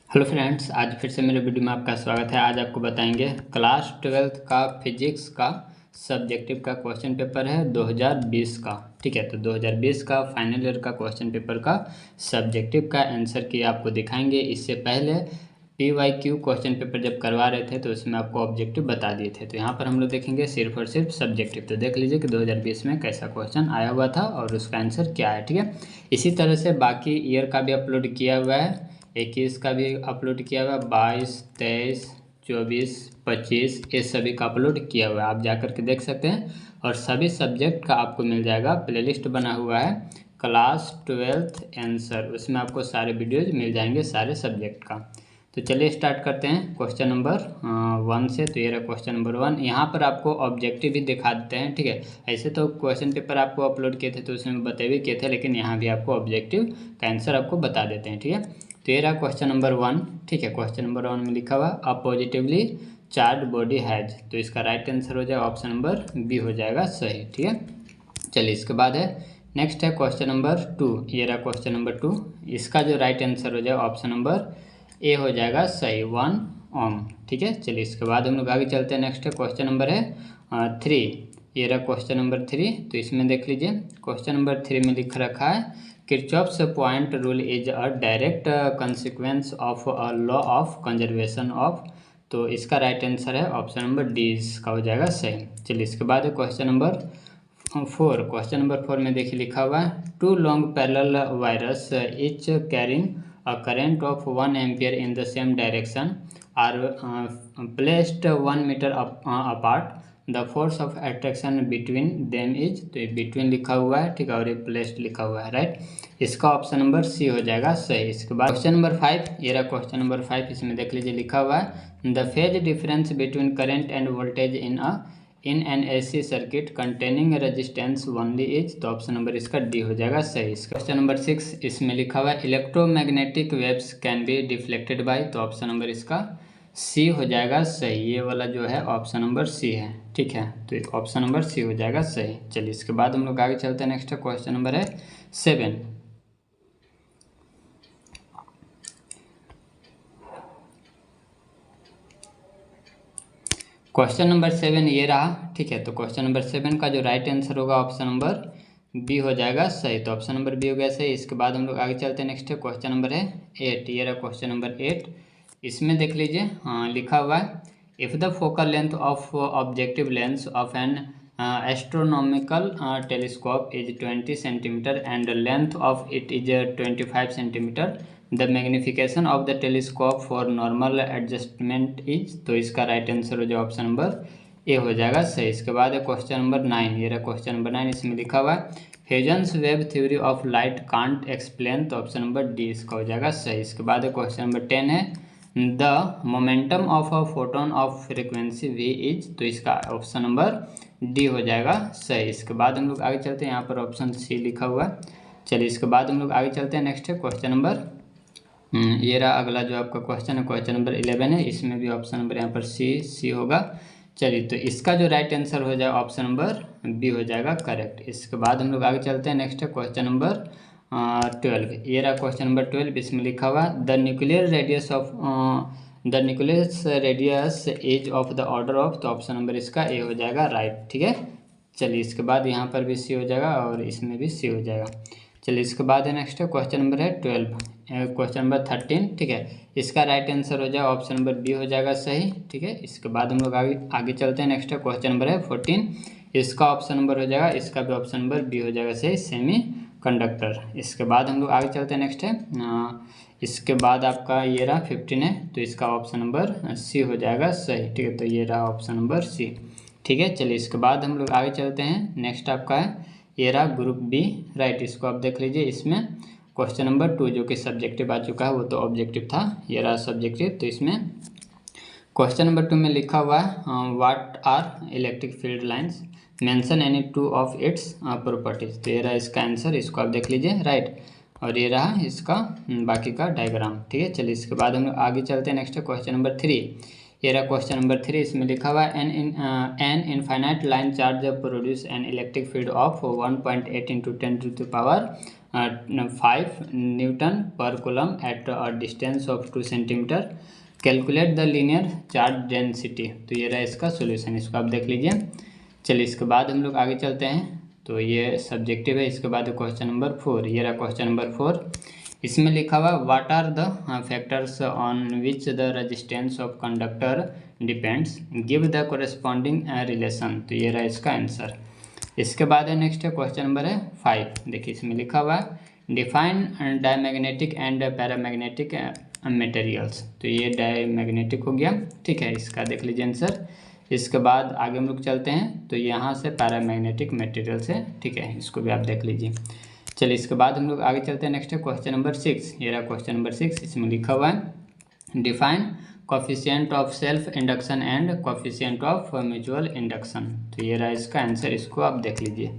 Hello friends, आज फिर से मेरे वीडियो में आपका स्वागत है। आज आपको बताएंगे क्लास 12th का फिजिक्स का सब्जेक्टिव का क्वेश्चन पेपर है 2020 का। ठीक है, तो 2020 का फाइनल ईयर का क्वेश्चन पेपर का सब्जेक्टिव का आंसर की आपको दिखाएंगे। इससे पहले PYQ क्वेश्चन पेपर जब करवा रहे थे तो उसमें आपको ऑब्जेक्टिव बता दिए थे। तो यहाँ पर हम लोग देखेंगे सिर्फ और सिर्फ सब्जेक्टिव। तो देख लीजिए कि 2020 में कैसा क्वेश्चन आया हुआ था और उसका आंसर क्या है। ठीक है, इसी तरह से बाकी ईयर का भी अपलोड किया हुआ है। 21 का भी अपलोड किया हुआ है, 22, 23, 24, 25 ये सभी का अपलोड किया हुआ है। आप जा कर के देख सकते हैं और सभी सब्जेक्ट का आपको मिल जाएगा। प्लेलिस्ट बना हुआ है क्लास 12th आंसर, उसमें आपको सारे वीडियोज मिल जाएंगे सारे सब्जेक्ट का। तो चलिए स्टार्ट करते हैं क्वेश्चन नंबर 1 से। तो ये रहा क्वेश्चन नंबर 1। यहाँ पर आपको ऑब्जेक्टिव भी दिखा देते हैं। ठीक है, ऐसे तो क्वेश्चन पेपर आपको अपलोड किए थे तो उसमें बता भी किए थे, लेकिन यहाँ भी आपको ऑब्जेक्टिव का आंसर आपको बता देते हैं। ठीक है, तो ये रहा क्वेश्चन नंबर 1। ठीक है, क्वेश्चन नंबर 1 में लिखा हुआ a positively charge body has, तो इसका राइट आंसर हो जाएगा ऑप्शन नंबर बी हो जाएगा सही। ठीक है, चलिए इसके बाद है नेक्स्ट है क्वेश्चन नंबर 2। ये रहा क्वेश्चन नंबर 2, इसका जो राइट आंसर हो जाएगा ऑप्शन नंबर ए हो जाएगा सही, 1 ओम। ठीक है, चलिए इसके बाद हम लोग आगे चलते हैं। नेक्स्ट है क्वेश्चन नंबर है 3। ये रहा क्वेश्चन नंबर 3। तो इसमें देख लीजिए क्वेश्चन नंबर 3 में लिख रखा है Kirchhoff's point rule is a direct consequence of a law of conservation of, तो इसका राइट आंसर है ऑप्शन नंबर डी, इसका हो जाएगा सही। चलिए इसके बाद है क्वेश्चन नंबर 4। क्वेश्चन नंबर 4 में देखिए लिखा हुआ है two long parallel wires each carrying a current of 1 ampere in the same direction are placed 1 meter apart. The force of attraction between them is, तो between लिखा हुआ है। ठीक है, और ये placed लिखा हुआ है, राइट। इसका ऑप्शन नंबर सी हो जाएगा सही। इसके बाद क्वेश्चन नंबर 5। ये रहा क्वेश्चन नंबर 5। इसमें देख लीजिए लिखा हुआ है the phase difference between current end voltage in an AC circuit containing resistance only is, तो ऑप्शन नंबर इसका डी हो जाएगा सही। Question number 6। इसमें लिखा हुआ है electromagnetic waves can be deflected by, तो ऑप्शन नंबर इसका सी हो जाएगा सही। ये वाला जो है ऑप्शन नंबर सी है। ठीक है, तो ऑप्शन नंबर सी हो जाएगा सही। चलिए इसके बाद हम लोग आगे चलते हैं। नेक्स्ट क्वेश्चन नंबर है 7। क्वेश्चन नंबर 7 ये रहा। ठीक है, तो क्वेश्चन नंबर 7 का जो राइट आंसर होगा ऑप्शन नंबर बी हो जाएगा सही। तो ऑप्शन नंबर बी हो गया सही। इसके बाद हम लोग आगे चलते हैं। नेक्स्ट क्वेश्चन नंबर है 8। ये रहा क्वेश्चन नंबर 8। इसमें देख लीजिए लिखा हुआ है if the focal length of objective lens of N astronomical telescope is 20 centimetre and length of it is 25 centimetre, the magnification of the telescope for normal adjustment is, तो इसका राइट आंसर हो जाए ऑप्शन नंबर ए हो जाएगा सही। इसके बाद है क्वेश्चन नंबर 9। ये रहा क्वेश्चन नंबर 9। इसमें लिखा हुआ है Huygens wave theory of light can't explain, तो ऑप्शन नंबर डी इसका हो जाएगा सही। इसके बाद है क्वेश्चन नंबर 10 है the momentum of a photon of frequency v is, तो इसका ऑप्शन नंबर डी हो जाएगा सही। इसके बाद हम लोग आगे चलते हैं। यहाँ पर ऑप्शन सी लिखा हुआ है। चलिए इसके बाद हम लोग आगे चलते हैं। नेक्स्ट है क्वेश्चन नंबर ये रहा अगला जो आपका क्वेश्चन है क्वेश्चन नंबर 11 है। इसमें भी ऑप्शन नंबर यहाँ पर सी होगा। चलिए, तो इसका जो राइट आंसर हो जाएगा ऑप्शन नंबर बी हो जाएगा करेक्ट। इसके बाद हम लोग आगे चलते हैं। नेक्स्ट है क्वेश्चन नंबर 12। ये रहा क्वेश्चन नंबर 12। इसमें लिखा हुआ the nuclear radius as of the order of, तो ऑप्शन नंबर इसका ए हो जाएगा राइट। ठीक है, चलिए इसके बाद यहाँ पर भी सी हो जाएगा और इसमें भी सी हो जाएगा। चलिए इसके बाद है नेक्स्ट क्वेश्चन नंबर है 12। Question number 13। ठीक है, इसका राइट आंसर हो जाएगा ऑप्शन नंबर बी हो जाएगा सही। ठीक है, इसके बाद हम लोग आगे चलते हैं। नेक्स्ट क्वेश्चन नंबर है 14। इसका ऑप्शन नंबर हो जाएगा, इसका भी ऑप्शन नंबर बी हो जाएगा सही, सेमी कंडक्टर। इसके बाद हम लोग आगे चलते हैं। नेक्स्ट है इसके बाद आपका ये रहा 15 है, तो इसका ऑप्शन नंबर सी हो जाएगा सही। ठीक है, तो ये रहा ऑप्शन नंबर सी। ठीक है, चलिए इसके बाद हम लोग आगे चलते हैं। नेक्स्ट आपका है ये रहा ग्रुप बी, राइट। इसको आप देख लीजिए। इसमें क्वेश्चन नंबर 2 जो कि सब्जेक्टिव आ चुका है, वो तो ऑब्जेक्टिव था, ये रहा सब्जेक्टिव। तो इसमें क्वेश्चन नंबर 2 में लिखा हुआ है what are electric field lines, mention any 2 of its properties, तो ये रहा इसका आंसर। इसको आप देख लीजिए, राइट। और ये रहा इसका बाकी का डायग्राम। ठीक है, चलिए इसके बाद हम लोग आगे चलते हैं। Next question number 3। ये रहा क्वेश्चन नंबर 3। इसमें लिखा हुआ है an infinite line charge produce an electric field of 1.8 × 10⁻⁻⁴ 5 newton per coulomb at a distance of 2 centimetre. Calculate the linear charge density. तो ये रहा इसका सोल्यूशन, इसको आप देख लीजिए। चलिए इसके बाद हम लोग आगे चलते हैं। तो ये सब्जेक्टिव है। इसके बाद क्वेश्चन नंबर 4, ये रहा क्वेश्चन नंबर 4। इसमें लिखा हुआ what are the factors on which the resistance of conductor depends, give the corresponding relation. तो ये रहा इसका आंसर। इसके बाद है नेक्स्ट है क्वेश्चन नंबर है 5। देखिए इसमें लिखा हुआ define diamagnetic and paramagnetic materials. तो ये डायमैग्नेटिक हो गया, ठीक है, इसका देख लीजिए आंसर। इसके बाद आगे हम लोग चलते हैं। तो यहाँ से पैरामैग्नेटिक मटेरियल्स है, ठीक है, इसको भी आप देख लीजिए। चलिए इसके बाद हम लोग आगे चलते हैं। नेक्स्ट है क्वेश्चन नंबर 6, ये रहा क्वेश्चन नंबर 6। इसमें लिखा हुआ है define coefficient of self induction and coefficient of mutual induction. तो ये रहा इसका आंसर, इसको आप देख लीजिए।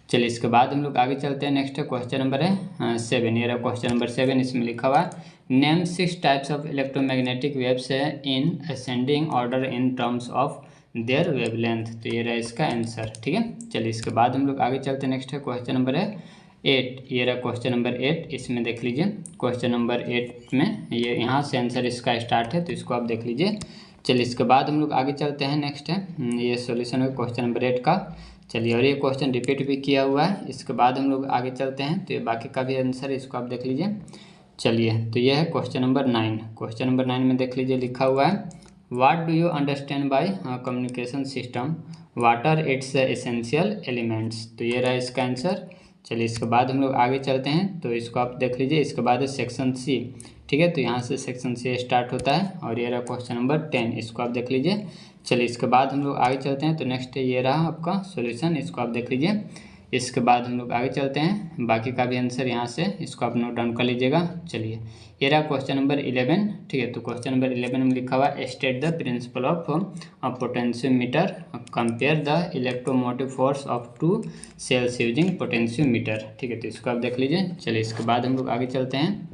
चलिए इसके बाद हम लोग आगे चलते हैं। नेक्स्ट क्वेश्चन नंबर है 7, ये रहा क्वेश्चन नंबर 7। इसमें लिखा हुआ name 6 types of electromagnetic waves in ascending order in terms of their wavelength. तो ये रहा इसका आंसर, ठीक है। चलिए इसके बाद हम लोग आगे चलते हैं। नेक्स्ट है क्वेश्चन नंबर है 8, ये रहा क्वेश्चन नंबर 8। इसमें देख लीजिए क्वेश्चन नंबर 8 में ये यहाँ से आंसर इसका स्टार्ट है, तो इसको आप देख लीजिए। चलिए इसके बाद हम लोग आगे चलते हैं। नेक्स्ट है ये सॉल्यूशन है क्वेश्चन नंबर 8 का। चलिए और ये क्वेश्चन रिपीट भी किया हुआ है। इसके बाद हम लोग आगे चलते हैं। तो ये बाकी का भी आंसर है, इसको आप देख लीजिए। चलिए तो ये है क्वेश्चन नंबर 9। क्वेश्चन नंबर 9 में देख लीजिए लिखा हुआ है what do you understand by communication system, what are its essential elements. तो ये रहा इसका आंसर। चलिए इसके बाद हम लोग आगे चलते हैं। तो इसको आप देख लीजिए। इसके बाद है सेक्शन सी, ठीक है, तो यहाँ से सेक्शन सी स्टार्ट होता है। और ये रहा क्वेश्चन नंबर 10, इसको आप देख लीजिए। चलिए इसके बाद हम लोग आगे चलते हैं। तो नेक्स्ट ये रहा आपका सॉल्यूशन, इसको आप देख लीजिए। इसके बाद हम लोग आगे चलते हैं। बाकी का भी आंसर यहाँ से, इसको आप नोट डाउन कर लीजिएगा। चलिए ये रहा क्वेश्चन नंबर 11, ठीक है। तो क्वेश्चन नंबर 11 में लिखा हुआ state the principle of potentiometer, compare the electromotive force of 2 cells using potentiometer, ठीक है, तो इसको आप देख लीजिए। चलिए इसके बाद हम लोग आगे चलते हैं।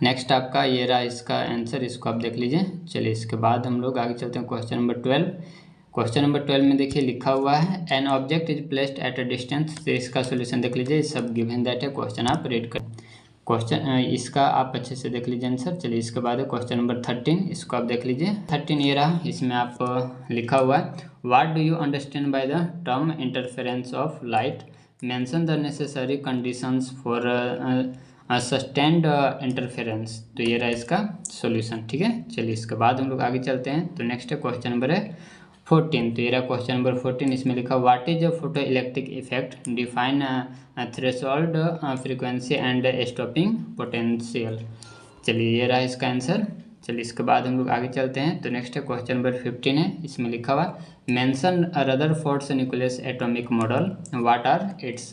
नेक्स्ट आपका ये रहा इसका आंसर, इसको आप देख लीजिए। चलिए इसके बाद हम लोग आगे चलते हैं। क्वेश्चन नंबर 12, क्वेश्चन नंबर 12 में देखिए लिखा हुआ है an object is placed at a distance. तो इसका सोल्यूशन देख लीजिए, सब गिवन दैट है, क्वेश्चन आप रीड कर क्वेश्चन इसका आप अच्छे से देख लीजिए आंसर। चलिए इसके बाद है क्वेश्चन नंबर 13, इसको आप देख लीजिए। 13 ये रहा, इसमें आप लिखा हुआ है what do you understand by the term interference of light, mention the necessary conditions for sustained interference. तो ये रहा इसका सॉल्यूशन, ठीक है। चलिए इसके बाद हम लोग आगे चलते हैं। तो नेक्स्ट है क्वेश्चन नंबर है 14। तो ये रहा क्वेश्चन नंबर 14। इसमें लिखा what is a photo electric effect, define threshold frequency and stopping potential. चलिए ये रहा इसका आंसर। चलिए इसके बाद हम लोग आगे चलते हैं। तो नेक्स्ट है क्वेश्चन नंबर 15 है। इसमें लिखा हुआ mention Rutherford's nucleus atomic model, what are its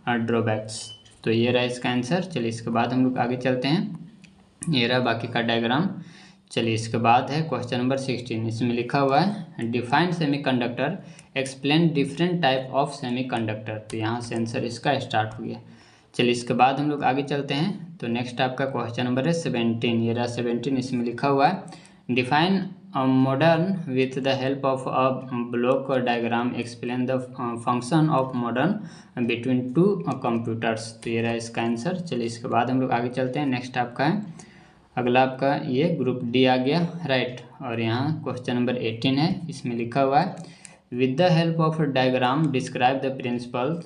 drawbacks. तो ये रहा इसका आंसर। चलिए इसके बाद हम लोग आगे चलते हैं। ये रहा बाकी का डायग्राम। चलिए इसके बाद है क्वेश्चन नंबर 16। इसमें लिखा हुआ है define semiconductor, explain different type of semiconductor. तो यहाँ से आंसर इसका स्टार्ट हो गया। चलिए इसके बाद हम लोग आगे चलते हैं। तो नेक्स्ट आपका क्वेश्चन नंबर है 17। ये रहा 17। इसमें लिखा हुआ है define modern with the help of a block diagram, explain the function of modern between 2 computers. तो ये रहा इसका आंसर। चलिए इसके बाद हम लोग आगे चलते हैं। नेक्स्ट आपका है अगला आपका ये ग्रुप डी आ गया, राइट। और यहाँ क्वेश्चन नंबर 18 है। इसमें लिखा हुआ है with the help of diagram describe the principle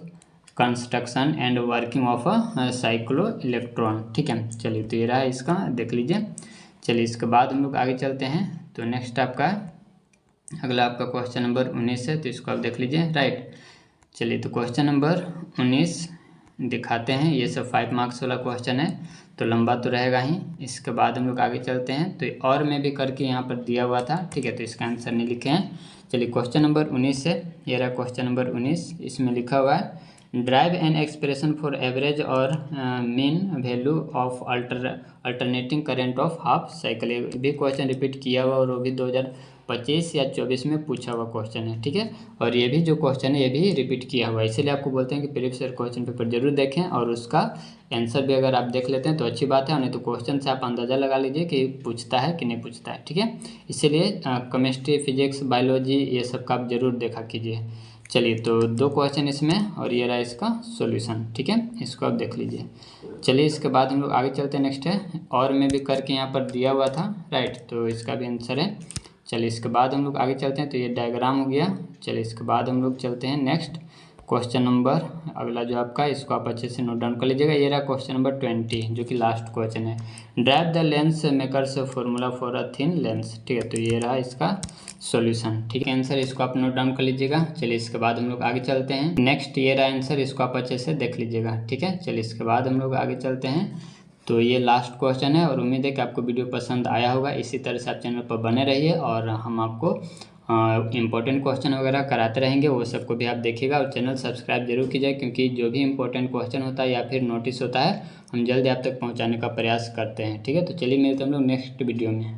construction and working of a cyclotron, ठीक है। चलिए तो ये रहा इसका, देख लीजिए। चलिए इसके बाद हम लोग आगे चलते हैं। तो नेक्स्ट आपका अगला आपका क्वेश्चन नंबर 19 है। तो इसको आप देख लीजिए, राइट। चलिए तो क्वेश्चन नंबर 19 दिखाते हैं। ये सब 5 मार्क्स वाला क्वेश्चन है, तो लंबा तो रहेगा ही। इसके बाद हम लोग आगे चलते हैं। तो और में भी करके यहाँ पर दिया हुआ था, ठीक है, तो इसका आंसर नहीं लिखे हैं। चलिए क्वेश्चन नंबर 19 है। ये रहा क्वेश्चन नंबर 19। इसमें लिखा हुआ है derive an expression for average और mean value of alternating current of half cycle. ये भी क्वेश्चन रिपीट किया हुआ और वो भी 2025 या 24 में पूछा हुआ क्वेश्चन है, ठीक है। और ये भी जो क्वेश्चन है ये भी रिपीट किया हुआ है, इसीलिए आपको बोलते हैं कि प्रीवियस ईयर क्वेश्चन पेपर जरूर देखें और उसका आंसर भी अगर आप देख लेते हैं तो अच्छी बात है, और नहीं तो क्वेश्चन से आप अंदाज़ा लगा लीजिए कि पूछता है कि नहीं पूछता है, ठीक है। इसीलिए केमिस्ट्री, फिजिक्स, बायोलॉजी ये सब का आप जरूर देखा कीजिए। चलिए तो 2 क्वेश्चन इसमें और ये रहा इसका सॉल्यूशन, ठीक है, इसको आप देख लीजिए। चलिए इसके बाद हम लोग आगे चलते हैं। नेक्स्ट है और में भी करके यहाँ पर दिया हुआ था, राइट, तो इसका भी आंसर है। चलिए इसके बाद हम लोग आगे चलते हैं, तो ये डायग्राम हो गया। चलिए इसके बाद हम लोग चलते हैं नेक्स्ट क्वेश्चन नंबर, अगला जो आपका, इसको आप अच्छे से नोट डाउन कर लीजिएगा। ये रहा क्वेश्चन नंबर 20 जो कि लास्ट क्वेश्चन है। Drive the lens makers formula for a thin lens, ठीक है, तो ये रहा इसका सॉल्यूशन, ठीक है। आंसर इसको आप नोट डाउन कर लीजिएगा। चलिए इसके बाद हम लोग आगे चलते हैं। नेक्स्ट ये रहा आंसर, इसको आप अच्छे से देख लीजिएगा, ठीक है। चलिए इसके बाद हम लोग आगे चलते हैं। तो ये लास्ट क्वेश्चन है और उम्मीद है कि आपको वीडियो पसंद आया होगा। इसी तरह से आप चैनल पर बने रहिए और हम आपको इम्पोर्टेंट क्वेश्चन वगैरह कराते रहेंगे, वो सबको भी आप देखिएगा। और चैनल सब्सक्राइब जरूर कीजिए, क्योंकि जो भी इम्पोर्टेंट क्वेश्चन होता है या फिर नोटिस होता है हम जल्दी आप तक पहुंचाने का प्रयास करते हैं, ठीक है। तो चलिए मिलते हैं हम लोग नेक्स्ट वीडियो में।